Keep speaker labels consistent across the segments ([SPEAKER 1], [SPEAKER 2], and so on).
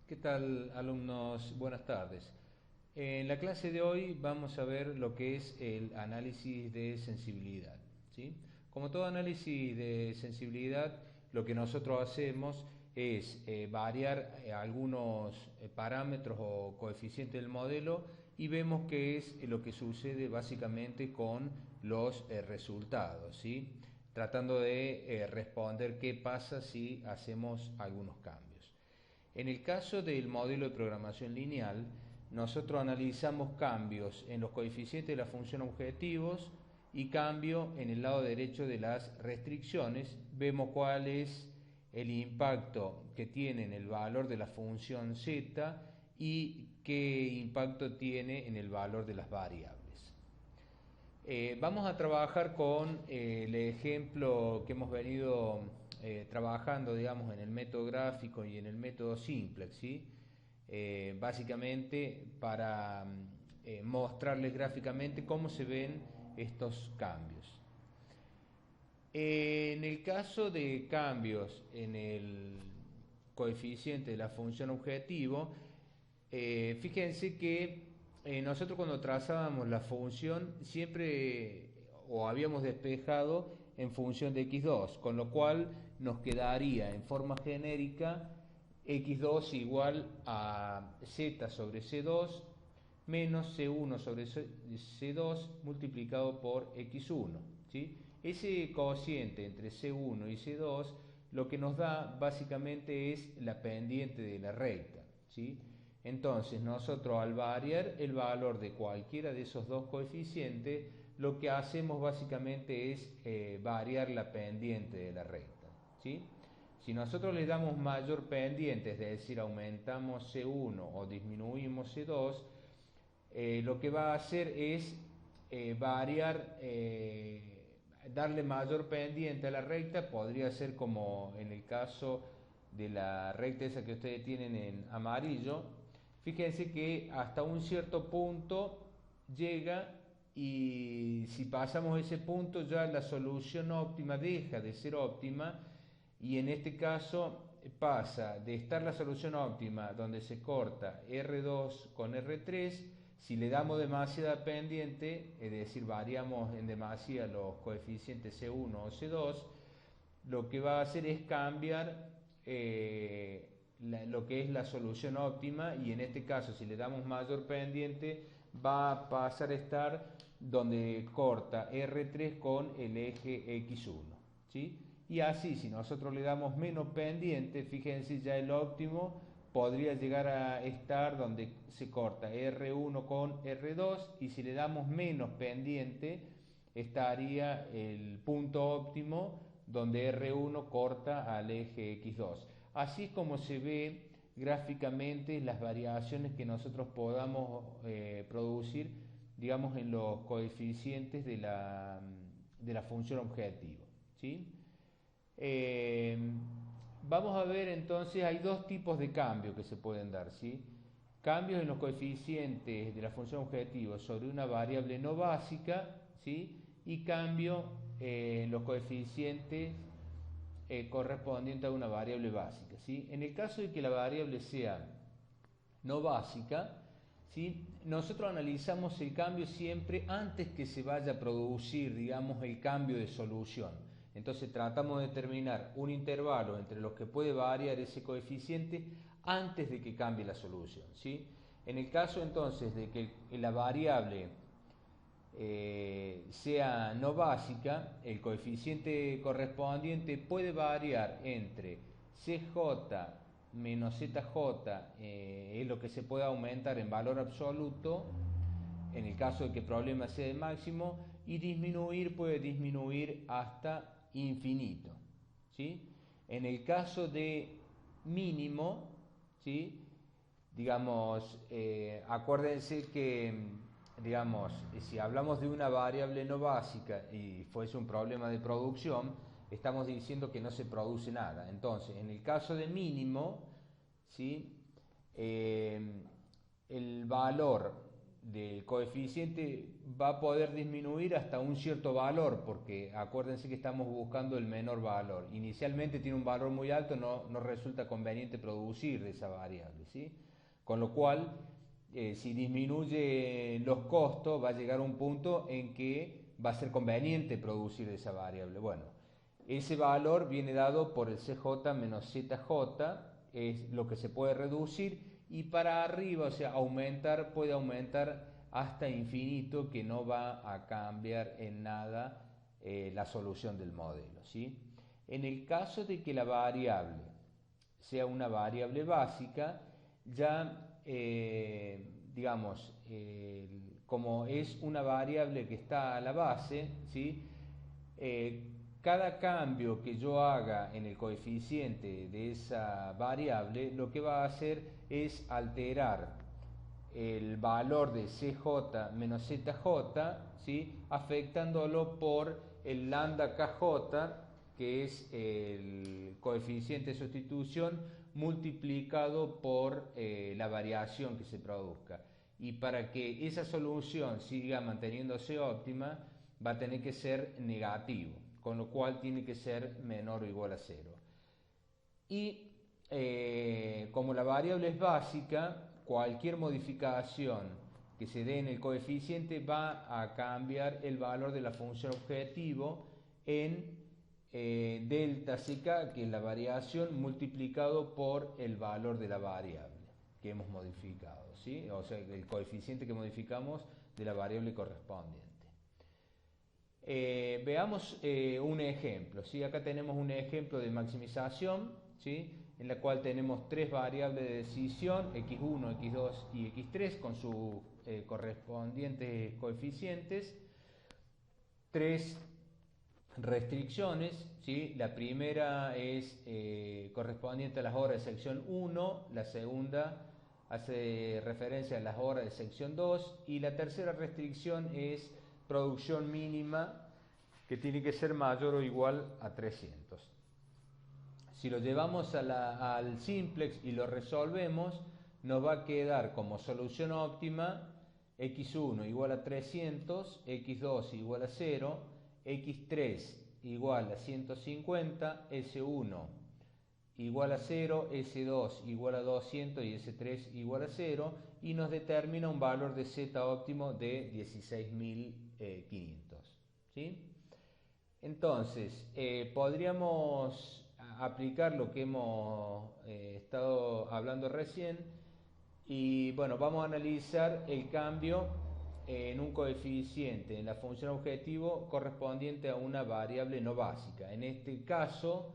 [SPEAKER 1] ¿Qué tal, alumnos? Buenas tardes. En la clase de hoy vamos a ver lo que es el análisis de sensibilidad, ¿sí? Como todo análisis de sensibilidad, lo que nosotros hacemos es variar algunos parámetros o coeficientes del modelo y vemos qué es lo que sucede básicamente con los resultados, ¿sí? Tratando de responder qué pasa si hacemos algunos cambios. En el caso del modelo de programación lineal, nosotros analizamos cambios en los coeficientes de la función objetivos y cambio en el lado derecho de las restricciones. Vemos cuál es el impacto que tiene en el valor de la función z y qué impacto tiene en el valor de las variables. Vamos a trabajar con el ejemplo que hemos venido trabajando, digamos, en el método gráfico y en el método simplex, ¿sí? Básicamente para mostrarles gráficamente cómo se ven estos cambios. En el caso de cambios en el coeficiente de la función objetivo, fíjense que nosotros cuando trazábamos la función siempre o habíamos despejado en función de x2, con lo cual nos quedaría en forma genérica x2 igual a z sobre c2 menos c1 sobre c2 multiplicado por x1, ¿sí? Ese cociente entre c1 y c2 lo que nos da básicamente es la pendiente de la recta, ¿sí? Entonces nosotros al variar el valor de cualquiera de esos dos coeficientes, lo que hacemos básicamente es variar la pendiente de la recta, ¿sí? Si nosotros le damos mayor pendiente, es decir, aumentamos C1 o disminuimos C2, lo que va a hacer es variar, darle mayor pendiente a la recta. Podría ser como en el caso de la recta esa que ustedes tienen en amarillo. Fíjense que hasta un cierto punto llega, y si pasamos ese punto ya la solución óptima deja de ser óptima, y en este caso pasa de estar la solución óptima donde se corta R2 con R3. Si le damos demasiada pendiente, es decir, variamos en demasía los coeficientes C1 o C2, lo que va a hacer es cambiar lo que es la solución óptima, y en este caso si le damos mayor pendiente va a pasar a estar donde corta R3 con el eje X1, ¿sí? Y así, si nosotros le damos menos pendiente, fíjense, ya el óptimo podría llegar a estar donde se corta R1 con R2, y si le damos menos pendiente estaría el punto óptimo donde R1 corta al eje X2. Así es como se ve gráficamente las variaciones que nosotros podamos producir, digamos, en los coeficientes de la función objetivo, ¿sí? Eh, Vamos a ver entonces, hay dos tipos de cambios que se pueden dar, ¿sí? Cambios en los coeficientes de la función objetivo sobre una variable no básica, ¿sí? Y cambio en los coeficientes correspondientes a una variable básica, ¿sí? En el caso de que la variable sea no básica, ¿sí? Nosotros analizamos el cambio siempre antes que se vaya a producir, digamos, el cambio de solución. Entonces tratamos de determinar un intervalo entre los que puede variar ese coeficiente antes de que cambie la solución, ¿sí? En el caso entonces de que la variable sea no básica, el coeficiente correspondiente puede variar entre CJ menos ZJ, es lo que se puede aumentar en valor absoluto en el caso de que el problema sea de máximo, y disminuir puede disminuir hasta infinito, ¿sí? En el caso de mínimo, ¿sí? Digamos, acuérdense que, digamos, si hablamos de una variable no básica y fuese un problema de producción, estamos diciendo que no se produce nada. Entonces, en el caso de mínimo, ¿sí? El valor del coeficiente va a poder disminuir hasta un cierto valor, porque acuérdense que estamos buscando el menor valor. Inicialmente tiene un valor muy alto, no resulta conveniente producir de esa variable, ¿sí? Con lo cual, si disminuye los costos, va a llegar a un punto en que va a ser conveniente producir de esa variable. Bueno, ese valor viene dado por el CJ menos ZJ, es lo que se puede reducir, y para arriba, o sea, puede aumentar hasta infinito, que no va a cambiar en nada la solución del modelo, ¿sí? En el caso de que la variable sea una variable básica, ya digamos, como es una variable que está a la base, ¿sí? Cada cambio que yo haga en el coeficiente de esa variable, lo que va a hacer es alterar el valor de CJ menos ZJ, ¿sí? Afectándolo por el lambda KJ, que es el coeficiente de sustitución multiplicado por la variación que se produzca. Y para que esa solución siga manteniéndose óptima, va a tener que ser negativo, con lo cual tiene que ser menor o igual a 0. Y como la variable es básica, cualquier modificación que se dé en el coeficiente va a cambiar el valor de la función objetivo en delta CK, que es la variación, multiplicado por el valor de la variable que hemos modificado, ¿sí? O sea, el coeficiente que modificamos de la variable correspondiente. Veamos un ejemplo, ¿sí? Acá tenemos un ejemplo de maximización, ¿sí? En la cual tenemos tres variables de decisión, x1, x2 y x3, con sus correspondientes coeficientes, tres restricciones, ¿sí? La primera es correspondiente a las horas de sección 1, la segunda hace referencia a las horas de sección 2 y la tercera restricción es producción mínima, que tiene que ser mayor o igual a 300. Si lo llevamos al simplex y lo resolvemos, nos va a quedar como solución óptima x1 igual a 300, x2 igual a 0, x3 igual a 150, s1 igual a 0, s2 igual a 200 y s3 igual a 0, y nos determina un valor de z óptimo de 16.500, ¿sí? Entonces, podríamos aplicar lo que hemos estado hablando recién, y bueno, vamos a analizar el cambio en un coeficiente en la función objetivo correspondiente a una variable no básica. En este caso,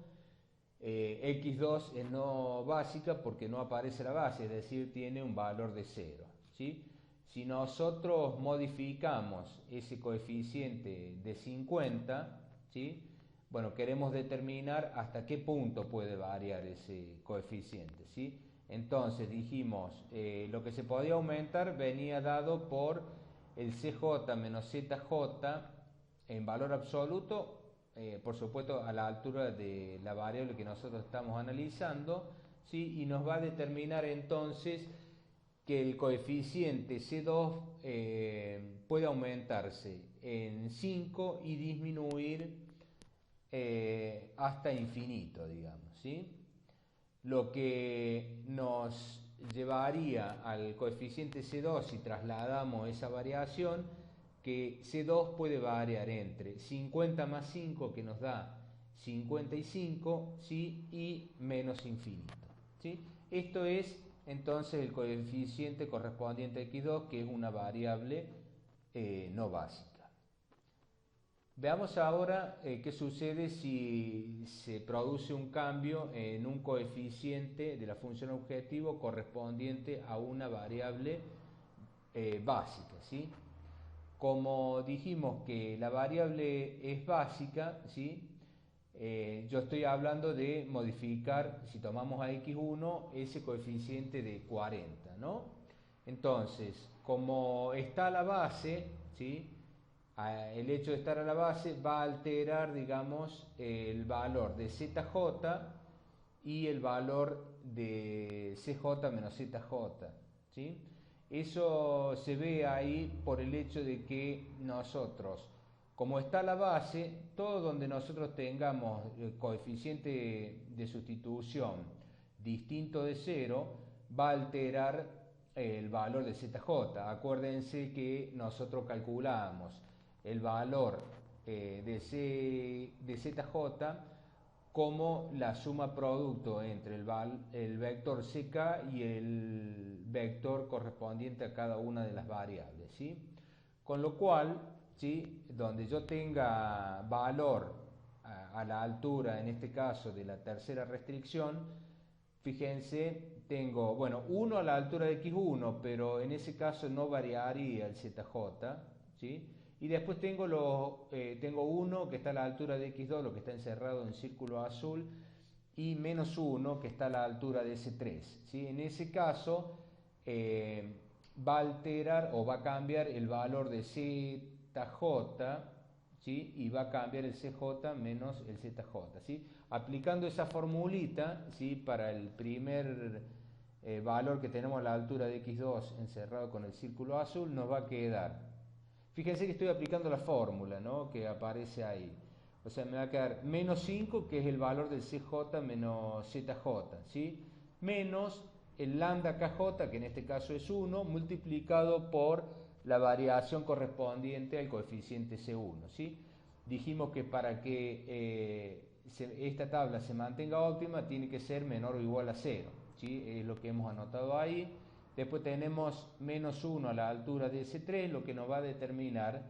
[SPEAKER 1] x2 es no básica porque no aparece la base, es decir, tiene un valor de 0, ¿sí? Si nosotros modificamos ese coeficiente de 50, ¿sí? Bueno, queremos determinar hasta qué punto puede variar ese coeficiente, ¿sí? Entonces dijimos, lo que se podía aumentar venía dado por el CJ menos ZJ en valor absoluto, por supuesto a la altura de la variable que nosotros estamos analizando, ¿sí? Y nos va a determinar entonces que el coeficiente C2 puede aumentarse en 5 y disminuir hasta infinito, digamos, ¿sí? Lo que nos llevaría al coeficiente C2 si trasladamos esa variación, que C2 puede variar entre 50 más 5, que nos da 55, ¿sí? Y menos infinito, ¿sí? Esto es entonces el coeficiente correspondiente a x2, que es una variable no básica. Veamos ahora qué sucede si se produce un cambio en un coeficiente de la función objetivo correspondiente a una variable básica, ¿sí? Como dijimos que la variable es básica, ¿sí? Yo estoy hablando de modificar, si tomamos a x1, ese coeficiente de 40, ¿no? Entonces, como está a la base, ¿sí? El hecho de estar a la base va a alterar, digamos, el valor de ZJ y el valor de CJ menos ZJ, ¿sí? Eso se ve ahí por el hecho de que nosotros, como está la base, todo donde nosotros tengamos el coeficiente de sustitución distinto de cero, va a alterar el valor de ZJ. Acuérdense que nosotros calculamos el valor de ZJ como la suma producto entre el vector CK y el vector correspondiente a cada una de las variables, ¿sí? Con lo cual, ¿sí? Donde yo tenga valor a la altura, en este caso, de la tercera restricción, fíjense, tengo, bueno, 1 a la altura de x1, pero en ese caso no variaría el ZJ, ¿sí? Y después tengo 1 que está a la altura de x2, lo que está encerrado en círculo azul, y menos 1 que está a la altura de S3, ¿sí? En ese caso va a alterar o va a cambiar el valor de ZJ, ¿sí? Y va a cambiar el CJ menos el ZJ, ¿sí? Aplicando esa formulita, ¿sí? Para el primer valor que tenemos a la altura de x2 encerrado con el círculo azul, nos va a quedar. Fíjense que estoy aplicando la fórmula, ¿no? Que aparece ahí. O sea, me va a quedar menos 5, que es el valor del CJ menos ZJ, ¿sí? Menos el lambda KJ, que en este caso es 1, multiplicado por la variación correspondiente al coeficiente C1, ¿sí? Dijimos que para que esta tabla se mantenga óptima, tiene que ser menor o igual a 0, ¿sí? Es lo que hemos anotado ahí. Después tenemos menos 1 a la altura de S3, lo que nos va a determinar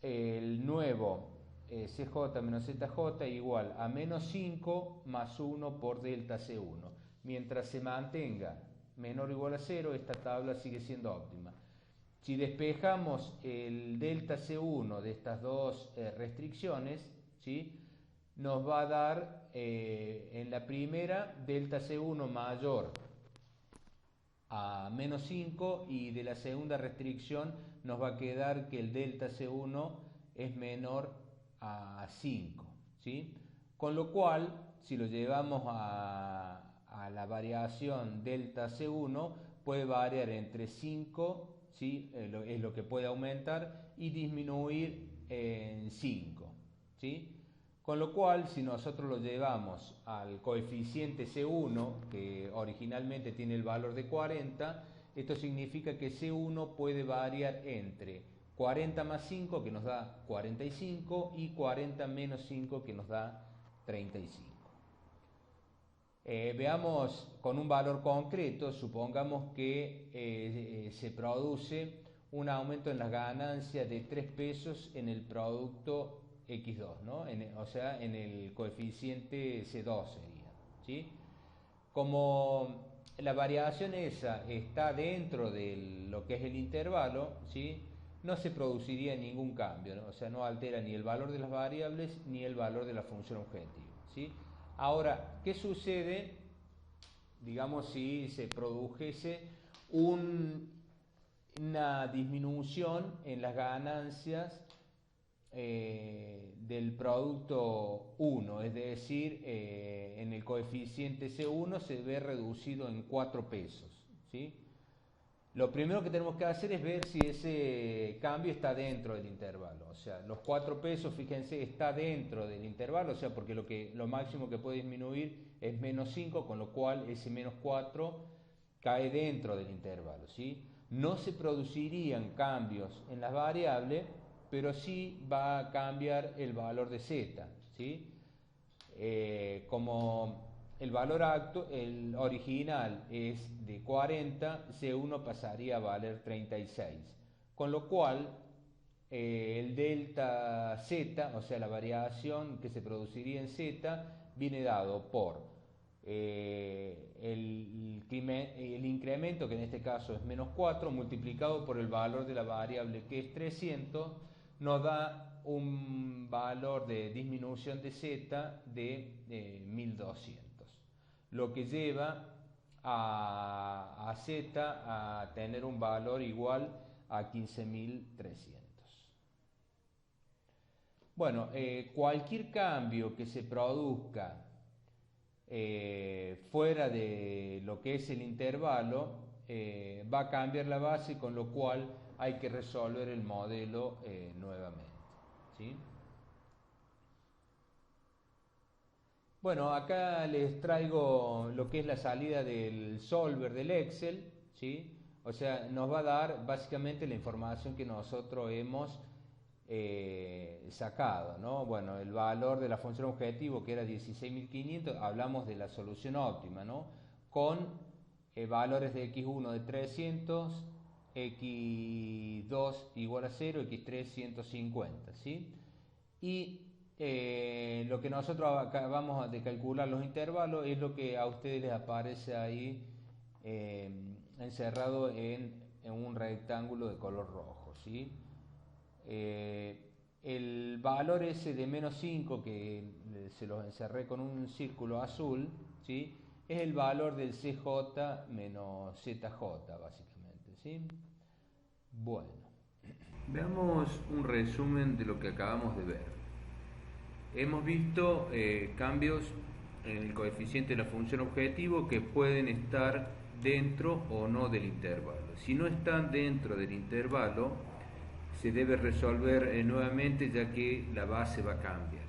[SPEAKER 1] el nuevo CJ menos ZJ igual a menos 5 más 1 por delta C1. Mientras se mantenga menor o igual a 0, esta tabla sigue siendo óptima. Si despejamos el delta C1 de estas dos restricciones, ¿sí? Nos va a dar en la primera delta C1 mayor a menos 5, y de la segunda restricción nos va a quedar que el delta C1 es menor a 5, ¿sí? Con lo cual, si lo llevamos a la variación delta C1, puede variar entre 5, ¿sí? Es lo que puede aumentar, y disminuir en 5, ¿sí? Con lo cual, si nosotros lo llevamos al coeficiente C1, que originalmente tiene el valor de 40, esto significa que C1 puede variar entre 40 más 5, que nos da 45, y 40 menos 5, que nos da 35. Veamos con un valor concreto. Supongamos que se produce un aumento en las ganancias de 3 pesos en el producto X2, ¿no? O sea, en el coeficiente C2 sería, ¿sí? Como la variación esa está dentro de lo que es el intervalo, ¿sí? No se produciría ningún cambio, ¿no? O sea, no altera ni el valor de las variables ni el valor de la función objetiva, ¿sí? Ahora, ¿qué sucede, digamos, si se produjese una disminución en las ganancias del producto 1, es decir, en el coeficiente C1 se ve reducido en 4 pesos, ¿sí? Lo primero que tenemos que hacer es ver si ese cambio está dentro del intervalo. O sea, los 4 pesos, fíjense, está dentro del intervalo, o sea, porque lo máximo que puede disminuir es menos 5, con lo cual ese menos 4 cae dentro del intervalo, ¿sí? No se producirían cambios en las variables, pero sí va a cambiar el valor de z, ¿sí? Como el original es de 40, C1 pasaría a valer 36, con lo cual el delta z, o sea la variación que se produciría en z, viene dado por el incremento, que en este caso es menos 4, multiplicado por el valor de la variable, que es 300, nos da un valor de disminución de z de 1200, lo que lleva a z a tener un valor igual a 15300. Bueno, cualquier cambio que se produzca fuera de lo que es el intervalo, va a cambiar la base, con lo cual hay que resolver el modelo nuevamente, ¿sí? Bueno, acá les traigo lo que es la salida del solver del Excel, ¿sí? O sea, nos va a dar básicamente la información que nosotros hemos sacado, ¿no? Bueno, el valor de la función objetivo, que era 16.500, hablamos de la solución óptima, ¿no? Con valores de x1 de 300, x2 igual a 0, x3 150, ¿sí? Y lo que nosotros acabamos de calcular los intervalos es lo que a ustedes les aparece ahí encerrado en un rectángulo de color rojo, ¿sí? El valor ese de menos 5 que se los encerré con un círculo azul, ¿sí? Es el valor del CJ menos ZJ básicamente, ¿sí? Bueno, veamos un resumen de lo que acabamos de ver. Hemos visto cambios en el coeficiente de la función objetivo que pueden estar dentro o no del intervalo. Si no están dentro del intervalo, se debe resolver nuevamente, ya que la base va a cambiar.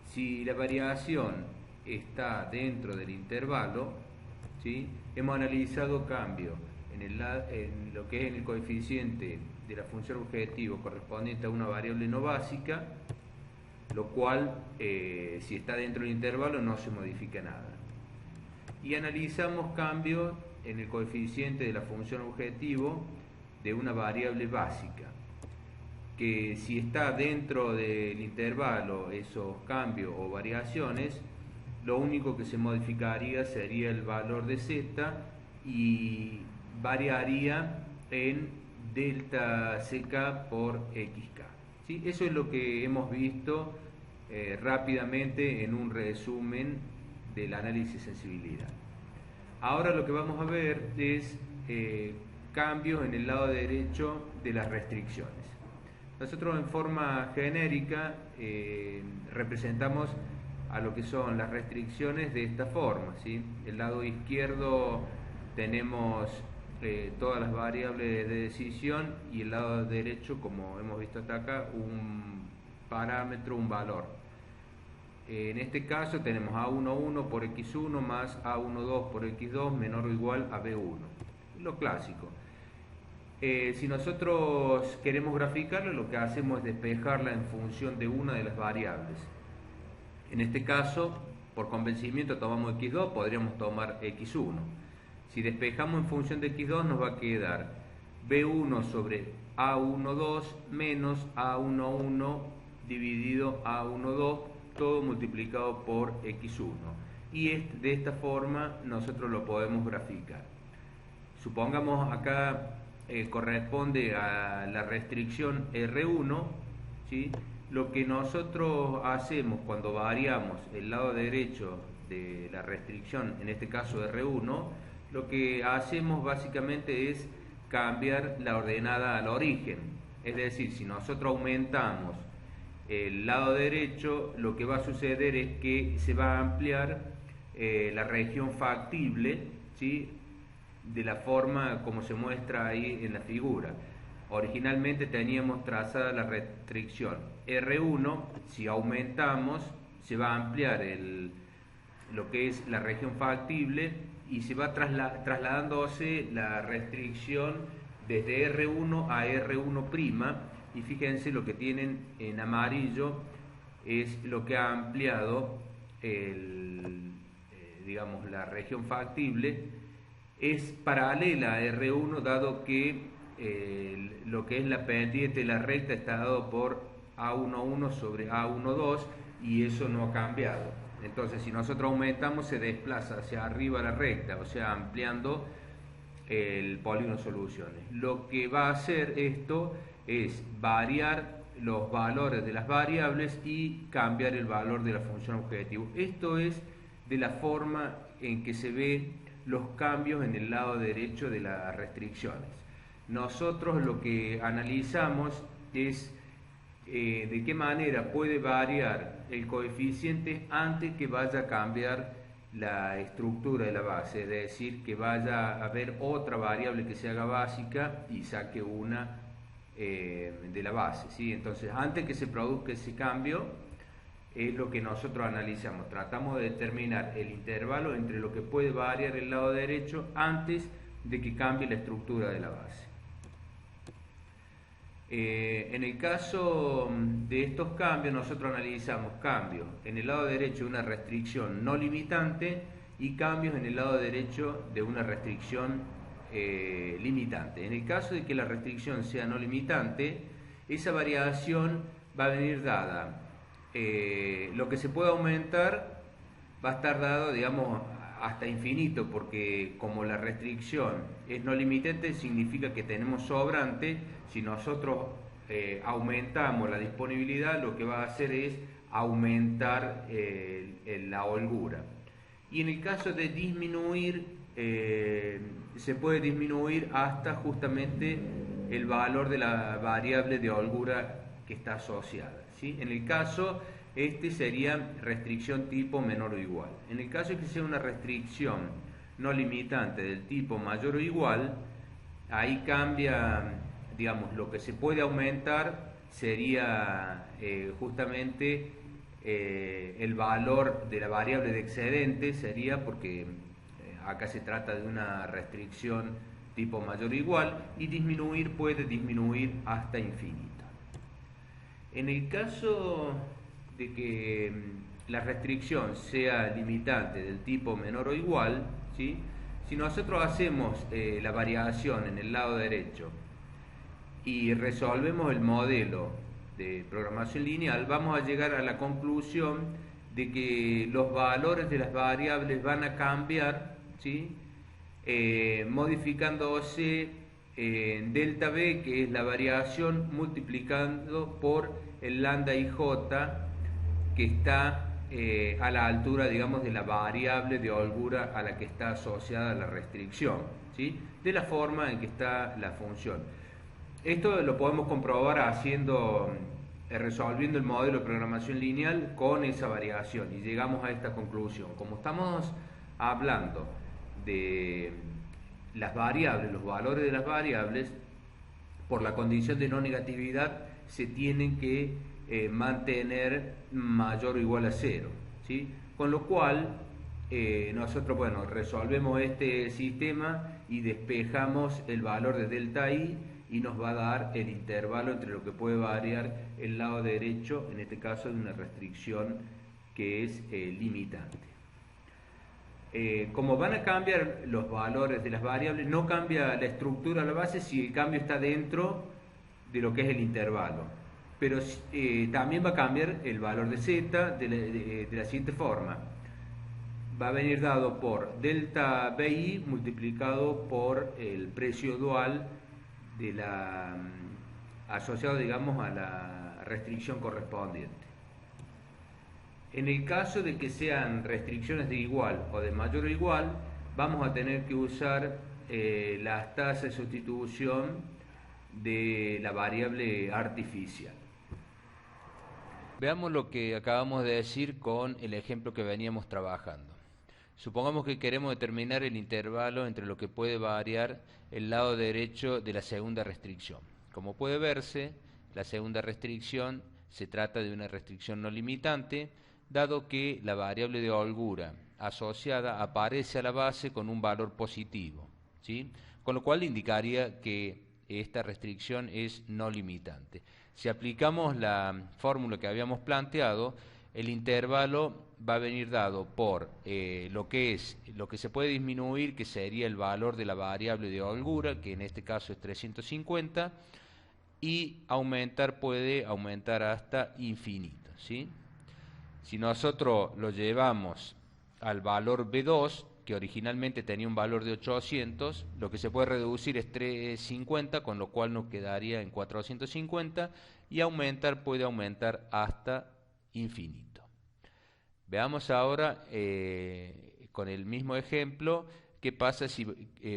[SPEAKER 1] Si la variación está dentro del intervalo, ¿sí? Hemos analizado cambios en lo que es el coeficiente de la función objetivo correspondiente a una variable no básica, lo cual, si está dentro del intervalo, no se modifica nada. Y analizamos cambios en el coeficiente de la función objetivo de una variable básica, que si está dentro del intervalo esos cambios o variaciones, lo único que se modificaría sería el valor de z y variaría en delta ck por xk. ¿Sí? Eso es lo que hemos visto rápidamente en un resumen del análisis de sensibilidad. Ahora lo que vamos a ver es cambios en el lado derecho de las restricciones. Nosotros en forma genérica representamos a lo que son las restricciones de esta forma, ¿sí? El lado izquierdo tenemos todas las variables de decisión y el lado derecho, como hemos visto hasta acá, un parámetro, un valor. En este caso tenemos A11 por X1 más A12 por X2 menor o igual a B1, lo clásico. Si nosotros queremos graficarlo, lo que hacemos es despejarla en función de una de las variables. En este caso, por convencimiento tomamos X2, podríamos tomar X1. Si despejamos en función de X2 nos va a quedar B1 sobre A12 menos A11 dividido A12, todo multiplicado por X1. Y de esta forma nosotros lo podemos graficar. Supongamos acá corresponde a la restricción R1, ¿sí? Lo que nosotros hacemos cuando variamos el lado derecho de la restricción, en este caso R1, lo que hacemos básicamente es cambiar la ordenada al origen. Es decir, si nosotros aumentamos el lado derecho, lo que va a suceder es que se va a ampliar la región factible, ¿sí? De la forma como se muestra ahí en la figura. Originalmente teníamos trazada la restricción R1, si aumentamos se va a ampliar lo que es la región factible y se va trasladándose la restricción desde R1 a R1', y fíjense lo que tienen en amarillo es lo que ha ampliado digamos, la región factible. Es paralela a R1, dado que lo que es la pendiente de la recta está dado por A11 sobre A12 y eso no ha cambiado. Entonces, si nosotros aumentamos, se desplaza hacia arriba la recta, o sea, ampliando el polígono soluciones. Lo que va a hacer esto es variar los valores de las variables y cambiar el valor de la función objetivo. Esto es de la forma en que se ve los cambios en el lado derecho de las restricciones. Nosotros lo que analizamos es de qué manera puede variar el coeficiente antes que vaya a cambiar la estructura de la base, es decir, que vaya a haber otra variable que se haga básica y saque una de la base, ¿sí? Entonces, antes que se produzca ese cambio, es lo que nosotros analizamos. Tratamos de determinar el intervalo entre lo que puede variar el lado derecho antes de que cambie la estructura de la base. En el caso de estos cambios, nosotros analizamos cambios en el lado derecho de una restricción no limitante y cambios en el lado derecho de una restricción limitante. En el caso de que la restricción sea no limitante, esa variación va a venir dada. Lo que se puede aumentar va a estar dado, digamos, hasta infinito, porque como la restricción es no limitante, significa que tenemos sobrante. Si nosotros aumentamos la disponibilidad, lo que va a hacer es aumentar la holgura. Y en el caso de disminuir, se puede disminuir hasta justamente el valor de la variable de holgura que está asociada, ¿sí? En el caso, este sería restricción tipo menor o igual. En el caso de que sea una restricción no limitante del tipo mayor o igual, ahí cambia, digamos, lo que se puede aumentar sería justamente el valor de la variable de excedente, sería porque acá se trata de una restricción tipo mayor o igual, y disminuir puede disminuir hasta infinito. En el caso de que la restricción sea limitante del tipo menor o igual, ¿sí? Si nosotros hacemos la variación en el lado derecho y resolvemos el modelo de programación lineal, vamos a llegar a la conclusión de que los valores de las variables van a cambiar, ¿sí? Modificándose delta B, que es la variación, multiplicando por el lambda IJ, que está a la altura, digamos, de la variable de holgura a la que está asociada la restricción, ¿sí? De la forma en que está la función. Esto lo podemos comprobar resolviendo el modelo de programación lineal con esa variación, y llegamos a esta conclusión. Como estamos hablando de las variables, los valores de las variables, por la condición de no negatividad, se tienen que mantener mayor o igual a 0, ¿sí? Con lo cual, nosotros, bueno, resolvemos este sistema y despejamos el valor de delta I, y nos va a dar el intervalo entre lo que puede variar el lado derecho, en este caso de una restricción que es limitante. Como van a cambiar los valores de las variables, no cambia la estructura a la base si el cambio está dentro de lo que es el intervalo, pero también va a cambiar el valor de z de la siguiente forma. Va a venir dado por delta BI multiplicado por el precio dual de asociado, digamos, a la restricción correspondiente. En el caso de que sean restricciones de igual o de mayor o igual, vamos a tener que usar las tasas de sustitución de la variable artificial. Veamos lo que acabamos de decir con el ejemplo que veníamos trabajando. Supongamos que queremos determinar el intervalo entre lo que puede variar el lado derecho de la segunda restricción. Como puede verse, la segunda restricción se trata de una restricción no limitante, dado que la variable de holgura asociada aparece a la base con un valor positivo, ¿sí? Con lo cual indicaría que esta restricción es no limitante. Si aplicamos la fórmula que habíamos planteado, el intervalo va a venir dado por lo que se puede disminuir, que sería el valor de la variable de holgura, que en este caso es 350, y puede aumentar hasta infinito, ¿sí? Si nosotros lo llevamos al valor B2, que originalmente tenía un valor de 800, lo que se puede reducir es 350, con lo cual nos quedaría en 450, y puede aumentar hasta infinito. Veamos ahora con el mismo ejemplo qué pasa si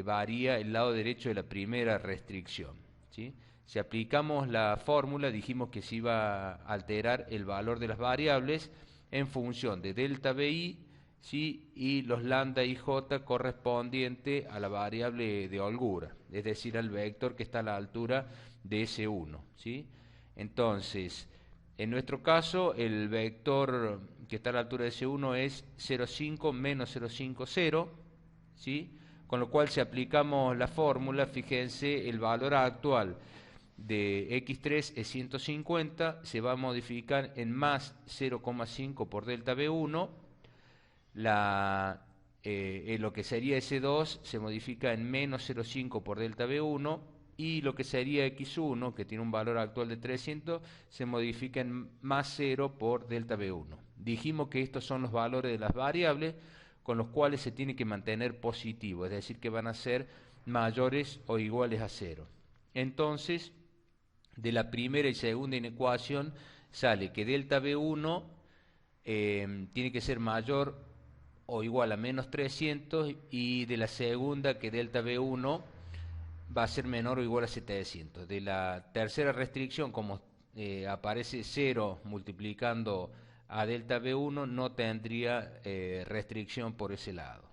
[SPEAKER 1] varía el lado derecho de la primera restricción, ¿sí? Si aplicamos la fórmula, dijimos que se iba a alterar el valor de las variables en función de delta BI ¿sí? Y los lambda y j correspondiente a la variable de holgura, es decir, al vector que está a la altura de S1, ¿sí? Entonces, en nuestro caso, el vector que está a la altura de S1 es 0,5 menos 0,5, 0, ¿sí? Con lo cual, si aplicamos la fórmula, fíjense, el valor actual de x3 es 150, se va a modificar en más 0,5 por delta B1, lo que sería S2 se modifica en menos 0,5 por delta B1, y lo que sería X1, que tiene un valor actual de 300, se modifica en más 0 por delta B1. Dijimos que estos son los valores de las variables con los cuales se tiene que mantener positivo, es decir, que van a ser mayores o iguales a 0. Entonces, de la primera y segunda inecuación sale que delta B1 tiene que ser mayor o igual a menos 300, y de la segunda que delta B1 va a ser menor o igual a 700. De la tercera restricción, como aparece 0 multiplicando a delta B1, no tendría restricción por ese lado.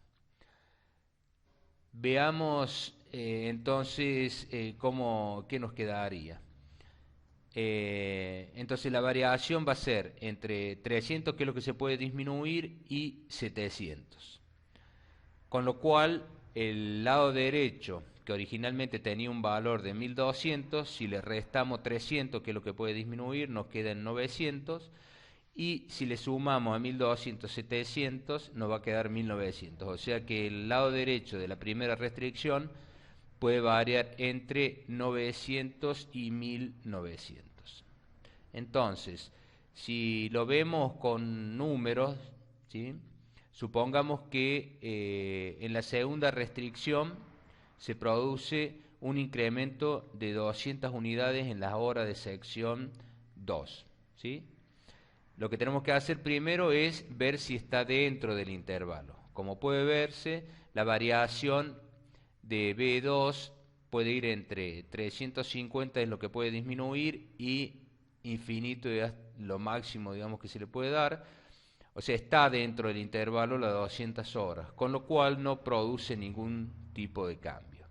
[SPEAKER 1] Veamos entonces qué nos quedaría. Entonces la variación va a ser entre 300, que es lo que se puede disminuir, y 700. Con lo cual, el lado derecho, que originalmente tenía un valor de 1200, si le restamos 300, que es lo que puede disminuir, nos queda en 900. Y si le sumamos a 1200 700, nos va a quedar 1900. O sea que el lado derecho de la primera restricción puede variar entre 900 y 1900. Entonces, si lo vemos con números, ¿sí? Supongamos que en la segunda restricción se produce un incremento de 200 unidades en las horas de sección 2, ¿sí? Lo que tenemos que hacer primero es ver si está dentro del intervalo. Como puede verse, la variación de B2 puede ir entre 350, es lo que puede disminuir, y infinito es lo máximo, digamos, que se le puede dar. O sea, está dentro del intervalo las 200 horas, con lo cual no produce ningún tipo de cambio.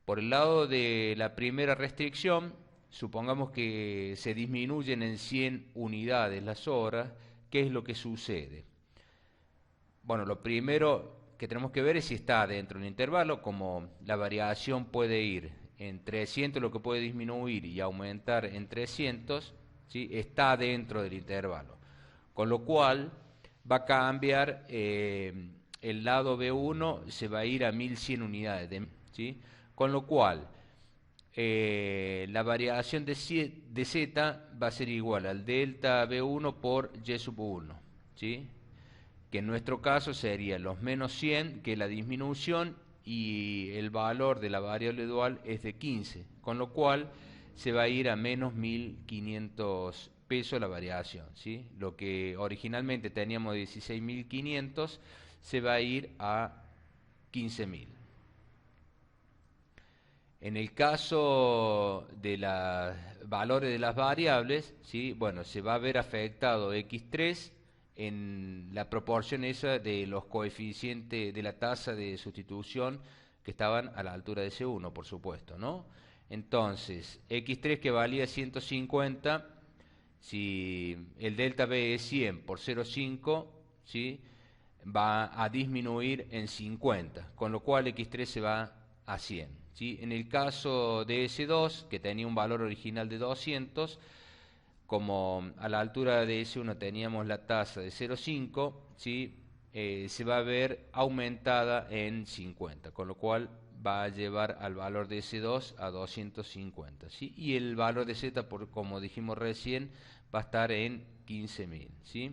[SPEAKER 1] Por el lado de la primera restricción, supongamos que se disminuyen en 100 unidades las horas. ¿Qué es lo que sucede? Bueno, lo primero que tenemos que ver es si está dentro del intervalo. Como la variación puede ir en 300, lo que puede disminuir y aumentar en 300, ¿sí? Está dentro del intervalo. Con lo cual va a cambiar, el lado B1 se va a ir a 1100 unidades, ¿sí? Con lo cual la variación de Z va a ser igual al delta B1 por Y sub 1, ¿sí? Que en nuestro caso sería los menos 100, que es la disminución, y el valor de la variable dual es de 15, con lo cual se va a ir a menos 1500 pesos la variación, ¿sí? Lo que originalmente teníamos de 16.500 se va a ir a 15.000. En el caso de los valores de las variables, ¿sí? Bueno, se va a ver afectado x3 en la proporción esa de los coeficientes de la tasa de sustitución que estaban a la altura de C1, por supuesto, ¿no? Entonces, x3, que valía 150, si el delta B es 100 por 0,5, ¿sí? Va a disminuir en 50, con lo cual x3 se va a 100. ¿Sí? En el caso de S2, que tenía un valor original de 200, como a la altura de S1 teníamos la tasa de 0,5, ¿sí? Se va a ver aumentada en 50, con lo cual va a llevar al valor de S2 a 250, ¿sí? Y el valor de Z, como dijimos recién, va a estar en 15.000, ¿sí?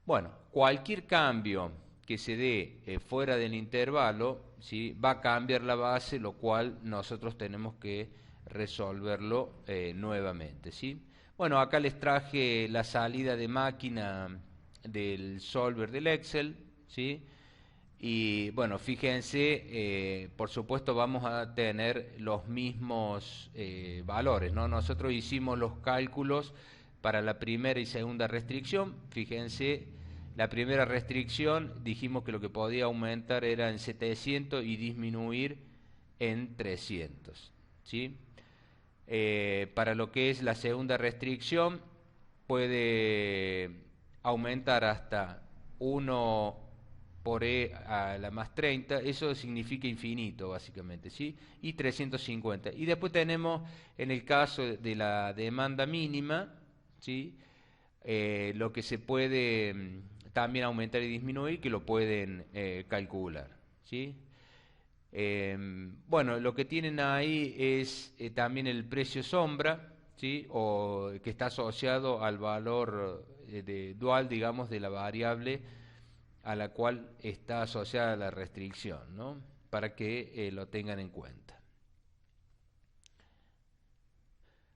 [SPEAKER 1] Bueno, cualquier cambio que se dé fuera del intervalo, ¿sí? Va a cambiar la base, lo cual nosotros tenemos que resolverlo nuevamente, ¿sí? Bueno, acá les traje la salida de máquina del solver del Excel, ¿sí? Y bueno, fíjense, por supuesto vamos a tener los mismos valores, ¿no? Nosotros hicimos los cálculos para la primera y segunda restricción. Fíjense, La primera restricción dijimos que lo que podía aumentar era en 700 y disminuir en 300, ¿sí? Para lo que es la segunda restricción puede aumentar hasta 1 por e a la más 30, eso significa infinito básicamente, ¿sí? Y 350. Y después tenemos, en el caso de la demanda mínima, ¿sí? Lo que se puede también aumentar y disminuir, que lo pueden calcular, ¿sí? Bueno, lo que tienen ahí es también el precio sombra, ¿sí? O que está asociado al valor dual, digamos, de la variable a la cual está asociada la restricción, ¿no? Para que lo tengan en cuenta.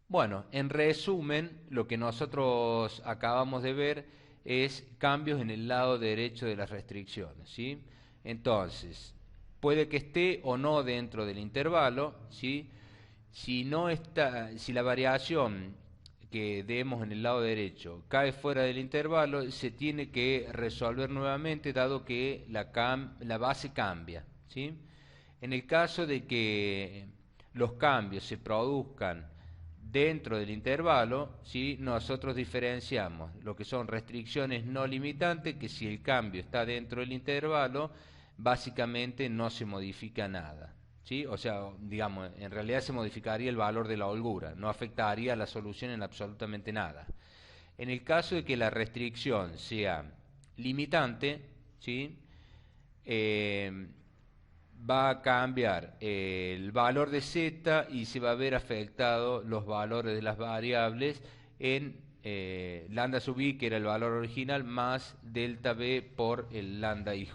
[SPEAKER 1] Bueno, en resumen, lo que nosotros acabamos de ver es cambios en el lado derecho de las restricciones, ¿sí? Entonces, puede que esté o no dentro del intervalo, ¿sí? Si no está, si la variación que demos en el lado derecho cae fuera del intervalo, se tiene que resolver nuevamente dado que la base cambia, ¿sí? En el caso de que los cambios se produzcan dentro del intervalo, ¿sí? Nosotros diferenciamos lo que son restricciones no limitantes, que si el cambio está dentro del intervalo, básicamente no se modifica nada, ¿sí? O sea, digamos, en realidad se modificaría el valor de la holgura, no afectaría la solución en absolutamente nada. En el caso de que la restricción sea limitante, ¿sí? Va a cambiar el valor de z y se va a ver afectado los valores de las variables en lambda sub i, que era el valor original, más delta b por el lambda ij,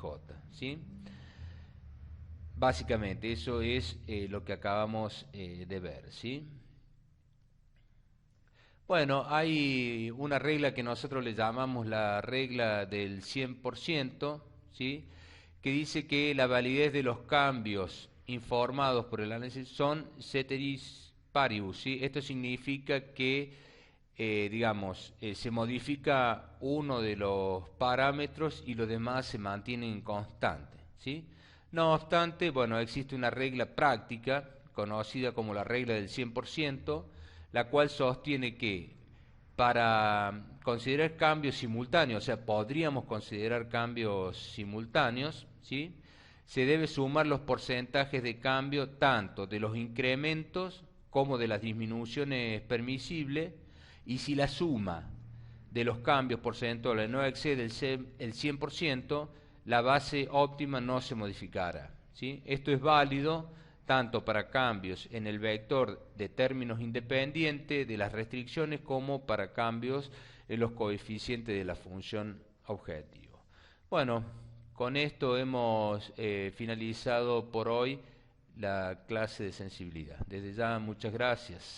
[SPEAKER 1] ¿sí? Básicamente eso es lo que acabamos de ver, ¿sí? Bueno, hay una regla que nosotros le llamamos la regla del 100%, ¿sí? Que dice que la validez de los cambios informados por el análisis son ceteris paribus, ¿sí? Esto significa que, digamos, se modifica uno de los parámetros y los demás se mantienen constantes, ¿sí? No obstante, bueno, existe una regla práctica conocida como la regla del 100%, la cual sostiene que para considerar cambios simultáneos, o sea, podríamos considerar cambios simultáneos, ¿sí? Se debe sumar los porcentajes de cambio tanto de los incrementos como de las disminuciones permisibles, y si la suma de los cambios porcentuales no excede el 100%, la base óptima no se modificará, ¿sí? Esto es válido tanto para cambios en el vector de términos independientes de las restricciones como para cambios en los coeficientes de la función objetivo. Bueno, con esto hemos finalizado por hoy la clase de sensibilidad. Desde ya, muchas gracias.